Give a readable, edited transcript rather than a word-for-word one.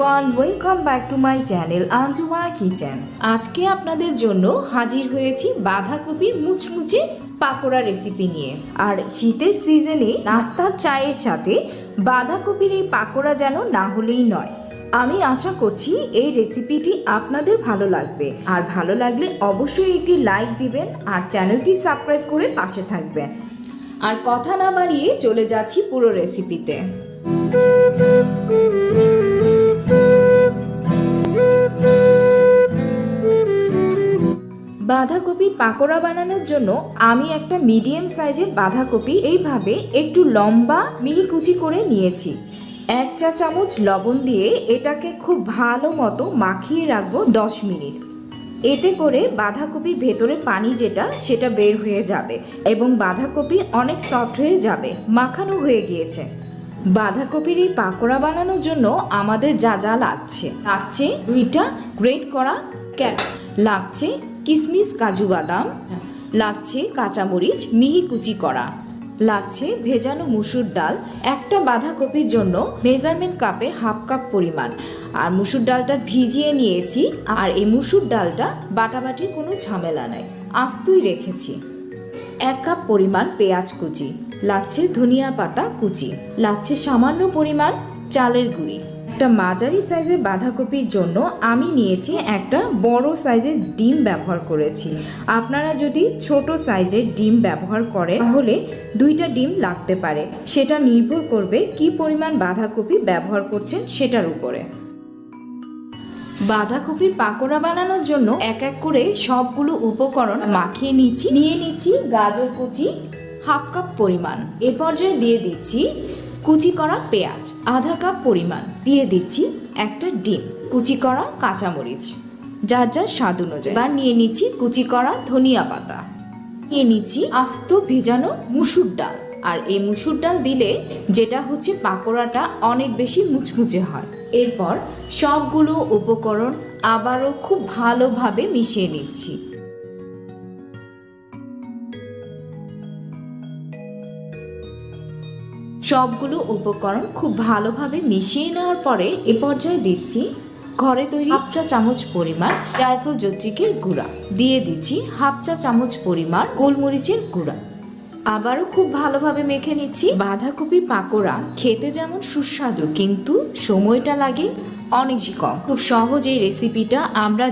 Everyone, welcome back to my channel আঞ্জুমা kitchen. আজকে আপনাদের জন্য হাজির হয়েছি বাঁধাকপির মুচমুচে পাকোড়া রেসিপি নিয়ে। আর শীতের সিজনে নাস্তার চায়ের সাথে বাঁধাকপির এই পাকোড়া যেন না হলেই নয়। আমি আশা করছি এই রেসিপিটি আপনাদের ভালো লাগবে, আর ভালো লাগলে অবশ্যই একটি লাইক দিবেন আর চ্যানেলটি সাবস্ক্রাইব করে পাশে থাকবেন। আর কথা না বাড়িয়ে চলে যাচ্ছি পুরো রেসিপিতে। বাঁধাকপির পাকোড়া বানানোর জন্য আমি একটা মিডিয়াম সাইজের বাঁধাকপি এইভাবে একটু লম্বা মিহি কুচি করে নিয়েছি। 1 চা চামচ লবণ দিয়ে এটাকে খুব ভালো মতো মাখিয়ে রাখবো 10 মিনিট। এতে করে বাঁধাকপির ভেতরে পানি সেটা বের হয়ে যাবে এবং বাঁধাকপি অনেক সফট হয়ে যাবে, মাখানো হয়ে গিয়েছে। বাঁধাকপির এই পাকোড়া বানানোর জন্য আমাদের যা যা লাগছে 2টা গ্রেট করা ক্যারট, লাগছে কিশমিশ কাজু বাদাম, লাগছে কাঁচামরিচ মিহি কুচি করা, লাগছে ভেজানো মুসুর ডাল। একটা বাঁধাকপির জন্য মেজারমেন্ট কাপের হাফ কাপ পরিমাণ। আর মুসুর ডালটা ভিজিয়ে নিয়েছি, আর এই মুসুর ডালটা বাটাবাটির কোনো ঝামেলা নাই, আস্তই রেখেছি। 1 কাপ পরিমাণ পেঁয়াজ কুচি, লাগছে ধনিয়া পাতা কুচি, লাগছে সামান্য পরিমাণ চালের গুঁড়ি। একটা মাঝারি সাইজের বাঁধাকপির জন্য আমি নিয়েছি একটা বড় সাইজের ডিম ব্যবহার করেছি। আপনারা যদি ছোট সাইজের ডিম ব্যবহার করেন তাহলে 2টা ডিম লাগতে পারে, সেটা নির্ভর করবে কি পরিমাণ বাঁধাকপি ব্যবহার করছেন সেটার উপরে। বাঁধাকপির পাকোড়া বানানোর জন্য এক এক করে সবগুলো উপকরণ মাখিয়ে নিয়ে নিচ্ছি গাজর কুচি হাফ কাপ পরিমাণ। এ পর্যায়ে দিয়ে দিচ্ছি কুচি করা পেঁয়াজ আধা কাপ পরিমাণ, দিয়ে দিচ্ছি একটা ডিম, কুচি করা কাঁচামরিচ যার যার স্বাদ অনুযায়ী। এবার নিয়ে নিচ্ছি কুচি করা ধনিয়া পাতা, নিয়ে নিচ্ছি আস্ত ভেজানো মুসুর ডাল। আর এই মুসুর ডাল দিলে যেটা হচ্ছে পাকোড়াটা অনেক বেশি মুচমুচে হয়। এরপর সবগুলো উপকরণ আবারও খুব ভালোভাবে মিশিয়ে নিচ্ছি। সবগুলো উপকরণ খুব ভালোভাবে মিশিয়ে নেওয়ার পরে এ পর্যায়ে দিচ্ছি ঘরে তৈরি হাফ চা চামচ পরিমাণ জায়ফল জয়ত্রীর গুঁড়া, দিয়ে দিচ্ছি হাফ চা চামচ পরিমাণ গোলমরিচের গুঁড়া। আবারও খুব ভালোভাবে মেখে নিচ্ছি। বাঁধাকপির পাকোড়া খেতে যেমন সুস্বাদু, কিন্তু সময়টা লাগে অনেক কম। খুব সহজ এই রেসিপিটা আমরা